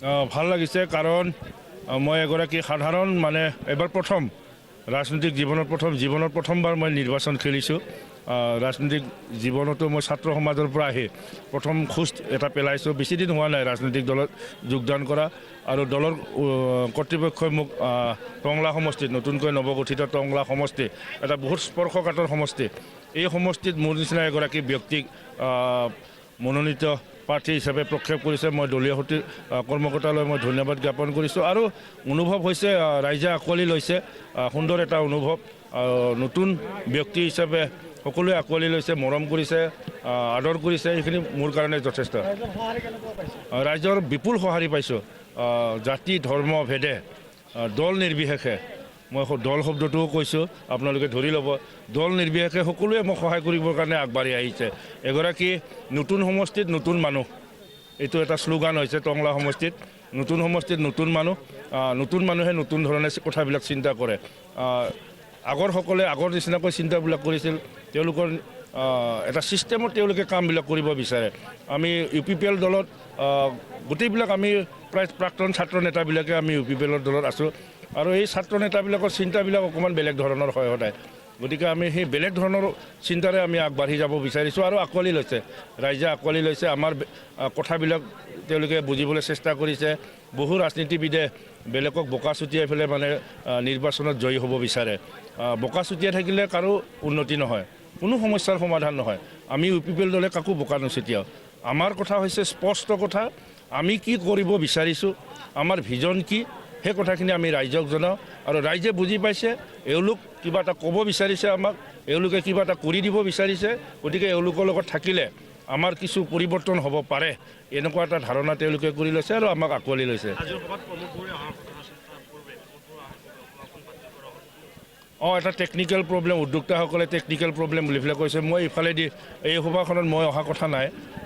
ভাল লাগিছে কাৰণ মই এগৰাকী সাধাৰণ মানে এবাৰ প্ৰথম ৰাজনৈতিক জীৱনৰ প্ৰথমবাৰ মই নিৰ্বাচন খেলিছোঁ। ৰাজনৈতিক জীৱনতো মই ছাত্ৰ সমাজৰ পৰা আহি প্ৰথম খোজ এটা পেলাইছোঁ। বেছি দিন হোৱা নাই ৰাজনৈতিক দলত যোগদান কৰা আৰু দলৰ কৰ্তৃপক্ষই মোক টংলা সমষ্টিত নতুনকৈ নৱগঠিত টংলা সমষ্টি এটা বহুত স্পৰ্শকাতৰ সমষ্টি, এই সমষ্টিত মোৰ নিচিনা এগৰাকী ব্যক্তিক মনোনীত প্ৰাৰ্থী হিচাপে প্ৰক্ষেপ কৰিছে। মই দলীয় কৰ্মকৰ্তালৈ মই ধন্যবাদ জ্ঞাপন কৰিছোঁ আৰু অনুভৱ হৈছে ৰাইজে আঁকোৱালি লৈছে, সুন্দৰ এটা অনুভৱ। নতুন ব্যক্তি হিচাপে সকলোৱে আঁকোৱালি লৈছে, মৰম কৰিছে, আদৰ কৰিছে, এইখিনি মোৰ কাৰণে যথেষ্ট। ৰাইজৰ বিপুল সঁহাৰি পাইছোঁ, জাতি ধৰ্ম ভেদে দল নিৰ্বিশেষে, মই দল শব্দটোও কৈছোঁ, আপোনালোকে ধৰি ল'ব, দল নিৰ্বিশেষে সকলোৱে মোক সহায় কৰিবৰ কাৰণে আগবাঢ়ি আহিছে। এগৰাকী নতুন সমষ্টিত নতুন মানুহ, এইটো এটা শ্লোগান হৈছে টংলা সমষ্টিত, নতুন সমষ্টিত নতুন মানুহ, নতুন মানুহে নতুন ধৰণে কথাবিলাক চিন্তা কৰে। আগৰসকলে আগৰ নিচিনাকৈ চিন্তাবিলাক কৰিছিল, তেওঁলোকৰ এটা ছিষ্টেমত তেওঁলোকে কামবিলাক কৰিব বিচাৰে। আমি UPPL দলত গোটেইবিলাক আমি প্ৰায় প্ৰাক্তন ছাত্ৰ নেতাবিলাকে আমি UPPL দলত আছোঁ আৰু এই ছাত্ৰ নেতাবিলাকৰ চিন্তাবিলাক অকণমান বেলেগ ধৰণৰ হয় সদায়। গতিকে আমি সেই বেলেগ ধৰণৰ চিন্তাৰে আমি আগবাঢ়ি যাব বিচাৰিছোঁ আৰু আঁকোৱালি লৈছে, ৰাইজে আঁকোৱালি লৈছে। আমাৰ কথাবিলাক তেওঁলোকে বুজিবলৈ চেষ্টা কৰিছে। বহু ৰাজনীতিবিদে বেলেগক বোকা ছুটিয়াই পেলাই মানে নিৰ্বাচনত জয়ী হ'ব বিচাৰে। বোকা ছুটিয়াই থাকিলে কাৰো উন্নতি নহয়, কোনো সমস্যাৰ সমাধান নহয়। আমি UPPL দলে কাকো বোকা নছটিয়াওঁ। আমাৰ কথা হৈছে স্পষ্ট কথা, আমি কি কৰিব বিচাৰিছোঁ, আমাৰ ভিজন কি, সেই কথাখিনি আমি ৰাইজক জনাওঁ আৰু ৰাইজে বুজি পাইছে। এওঁলোক কিবা এটা ক'ব বিচাৰিছে আমাক, এওঁলোকে কিবা এটা কৰি দিব বিচাৰিছে, গতিকে এওঁলোকৰ লগত থাকিলে আমাৰ কিছু পৰিৱৰ্তন হ'ব পাৰে, এনেকুৱা এটা ধাৰণা তেওঁলোকে কৰি লৈছে আৰু আমাক আঁকোৱালি লৈছে। এটা টেকনিকেল প্ৰব্লেম, উদ্যোক্তাসকলে টেকনিকেল প্ৰব্লেম বুলি পেলাই কৈছে। মই ইফালেদি এই সভাখনত মই অহা কথা নাই,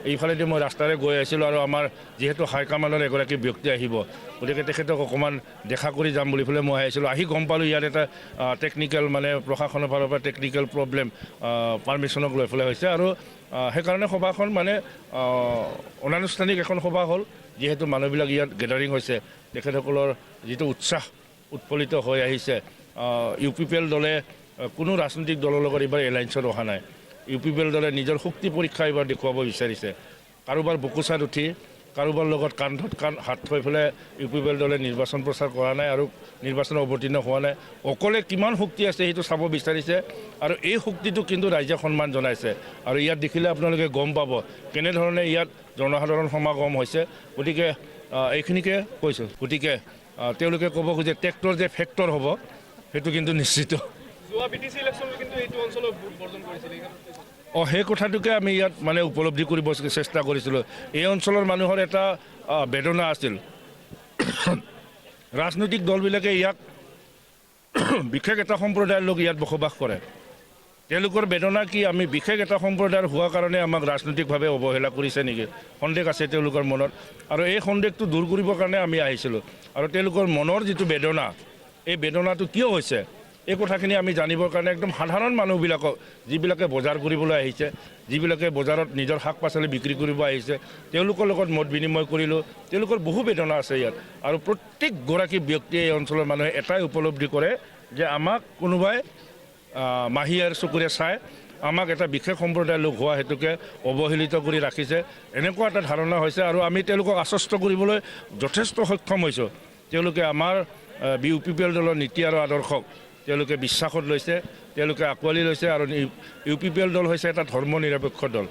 এইফালেদি মই ৰাস্তাৰে গৈ আছিলোঁ আৰু আমাৰ যিহেতু হাইকমাণ্ডৰ এগৰাকী ব্যক্তি আহিব, গতিকে তেখেতক অকণমান দেখা কৰি যাম বুলি পেলাই মই আহিছিলোঁ। আহি গম পালোঁ ইয়াত এটা টেকনিকেল মানে প্ৰশাসনৰ ফালৰ পৰা টেকনিকেল প্ৰব্লেম পাৰ্মিশ্যনক লৈ পেলাই হৈছে আৰু সেইকাৰণে সভাখন মানে অনানুষ্ঠানিক এখন সভা হ'ল। যিহেতু মানুহবিলাক ইয়াত গেডাৰিং হৈছে, তেখেতসকলৰ যিটো উৎসাহ উৎফুল্লিত হৈ আহিছে। UPPL দলে কোনো ৰাজনৈতিক দলৰ লগত এইবাৰ এলায়েন্সত অহা নাই। UPPL দলে নিজৰ শক্তি পৰীক্ষা এইবাৰ দেখুৱাব বিচাৰিছে। কাৰোবাৰ বুকুচাত উঠি, কাৰোবাৰ লগত কান্ধত হাত থৈ পেলাই UPPL দলে নিৰ্বাচন প্ৰচাৰ কৰা নাই আৰু নিৰ্বাচনত অৱতীৰ্ণ হোৱা নাই। অকলে কিমান শক্তি আছে সেইটো চাব বিচাৰিছে আৰু এই শক্তিটো কিন্তু ৰাইজে সন্মান জনাইছে আৰু ইয়াত দেখিলে আপোনালোকে গম পাব কেনেধৰণে ইয়াত জনসাধাৰণ সমাগম হৈছে। গতিকে এইখিনিকে কৈছোঁ। গতিকে তেওঁলোকে ক'ব খোজে ট্ৰেক্টৰ যে ফেক্টৰ হ'ব, সেইটো কিন্তু নিশ্চিত। সেই কথাটোকে আমি ইয়াত মানে উপলব্ধি কৰিব চেষ্টা কৰিছিলোঁ। এই অঞ্চলৰ মানুহৰ এটা বেদনা আছিল। ৰাজনৈতিক দলবিলাকে ইয়াত বিশেষ এটা সম্প্ৰদায়ৰ লোক ইয়াত বসবাস কৰে। তেওঁলোকৰ বেদনা কি, আমি বিশেষ এটা সম্প্ৰদায়ৰ হোৱাৰ কাৰণে আমাক ৰাজনৈতিকভাৱে অৱহেলা কৰিছে নেকি, সন্দেহ আছে তেওঁলোকৰ মনত আৰু এই সন্দেহটো দূৰ কৰিবৰ কাৰণে আমি আহিছিলোঁ। আৰু তেওঁলোকৰ মনৰ যিটো বেদনা, এই বেদনাটো কিয় হৈছে এই কথাখিনি আমি জানিবৰ কাৰণে একদম সাধাৰণ মানুহবিলাকক, যিবিলাকে বজাৰ কৰিবলৈ আহিছে, যিবিলাকে বজাৰত নিজৰ শাক পাচলি বিক্ৰী কৰিব আহিছে, তেওঁলোকৰ লগত মত বিনিময় কৰিলোঁ। তেওঁলোকৰ বহু বেদনা আছে ইয়াত আৰু প্ৰত্যেকগৰাকী ব্যক্তিয়ে এই অঞ্চলৰ মানুহে এটাই উপলব্ধি কৰে যে আমাক কোনোবাই মাহীয়াৰ চকুৰে চাই আমাক এটা বিশেষ সম্প্ৰদায়ৰ লোক হোৱা হেতুকে অৱহেলিত কৰি ৰাখিছে, এনেকুৱা এটা ধাৰণা হৈছে। আৰু আমি তেওঁলোকক আশ্বস্ত কৰিবলৈ যথেষ্ট সক্ষম হৈছোঁ। তেওঁলোকে আমাৰ UPPL দলৰ নীতি আৰু আদৰ্শক তেওঁলোকে বিশ্বাসত লৈছে, তেওঁলোকে আঁকোৱালি লৈছে আৰু UPPL দল হৈছে এটা ধৰ্ম নিৰপেক্ষ দল।